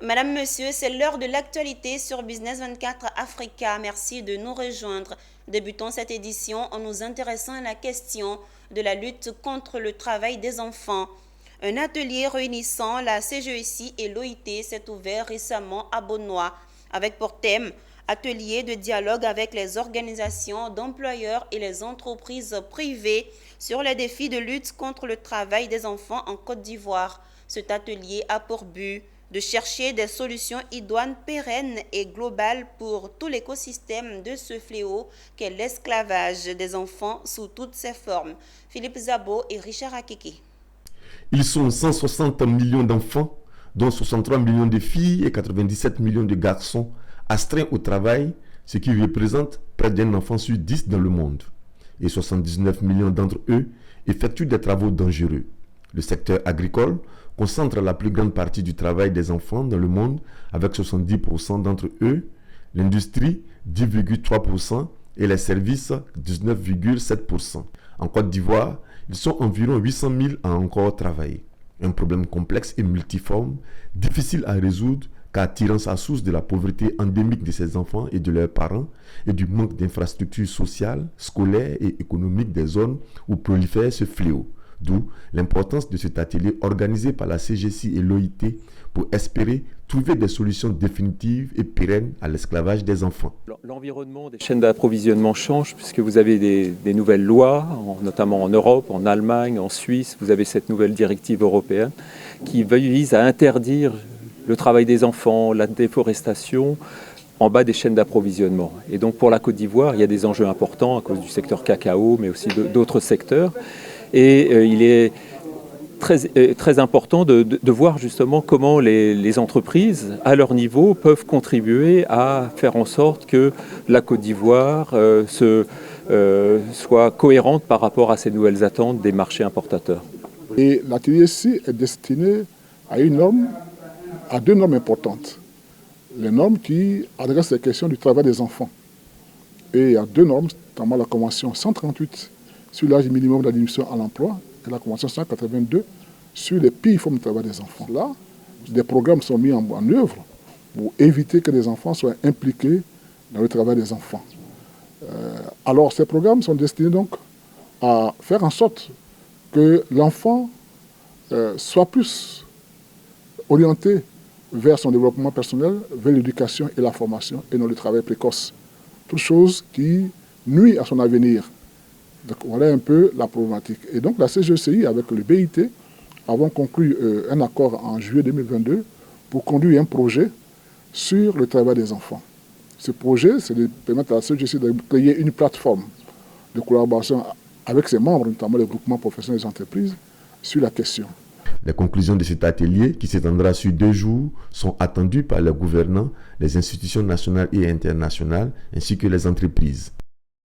Madame, Monsieur, c'est l'heure de l'actualité sur Business 24 Africa. Merci de nous rejoindre. Débutons cette édition en nous intéressant à la question de la lutte contre le travail des enfants. Un atelier réunissant la CGECI et l'OIT s'est ouvert récemment à Beaunois, avec pour thème atelier de dialogue avec les organisations d'employeurs et les entreprises privées sur les défis de lutte contre le travail des enfants en Côte d'Ivoire. Cet atelier a pour but de chercher des solutions idoines, pérennes et globales pour tout l'écosystème de ce fléau qu'est l'esclavage des enfants sous toutes ses formes. Philippe Zabo et Richard Akeke. Ils sont 160 millions d'enfants, dont 63 millions de filles et 97 millions de garçons, astreints au travail, ce qui représente près d'un enfant sur 10 dans le monde. Et 79 millions d'entre eux effectuent des travaux dangereux. Le secteur agricole concentre la plus grande partie du travail des enfants dans le monde, avec 70% d'entre eux, l'industrie 10,3% et les services 19,7%. En Côte d'Ivoire, ils sont environ 800 000 à encore travailler. Un problème complexe et multiforme, difficile à résoudre car tirant sa source de la pauvreté endémique de ces enfants et de leurs parents et du manque d'infrastructures sociales, scolaires et économiques des zones où prolifère ce fléau. D'où l'importance de cet atelier organisé par la CGECI et l'OIT pour espérer trouver des solutions définitives et pérennes à l'esclavage des enfants. L'environnement des chaînes d'approvisionnement change puisque vous avez des nouvelles lois, notamment en Europe, en Allemagne, en Suisse. Vous avez cette nouvelle directive européenne qui vise à interdire le travail des enfants, la déforestation en bas des chaînes d'approvisionnement. Et donc pour la Côte d'Ivoire, il y a des enjeux importants à cause du secteur cacao, mais aussi d'autres secteurs. Et il est très important de voir justement comment les entreprises, à leur niveau, peuvent contribuer à faire en sorte que la Côte d'Ivoire soit cohérente par rapport à ces nouvelles attentes des marchés importateurs. Et l'atelier-ci est destiné à deux normes importantes. Les normes qui adressent les questions du travail des enfants. Et il y a deux normes, notamment la Convention 138 sur l'âge minimum d'admission à l'emploi et la Convention 182 sur les pires formes de travail des enfants. Là, des programmes sont mis en œuvre pour éviter que les enfants soient impliqués dans le travail des enfants. Alors ces programmes sont destinés donc à faire en sorte que l'enfant soit plus orienté vers son développement personnel, vers l'éducation et la formation et non le travail précoce. Toute chose qui nuit à son avenir. Donc voilà un peu la problématique. Et donc la CGECI avec le BIT avons conclu un accord en juillet 2022 pour conduire un projet sur le travail des enfants. Ce projet, c'est de permettre à la CGECI de créer une plateforme de collaboration avec ses membres, notamment les groupements professionnels des entreprises, sur la question. Les conclusions de cet atelier, qui s'étendra sur 2 jours, sont attendues par les gouvernants, les institutions nationales et internationales, ainsi que les entreprises.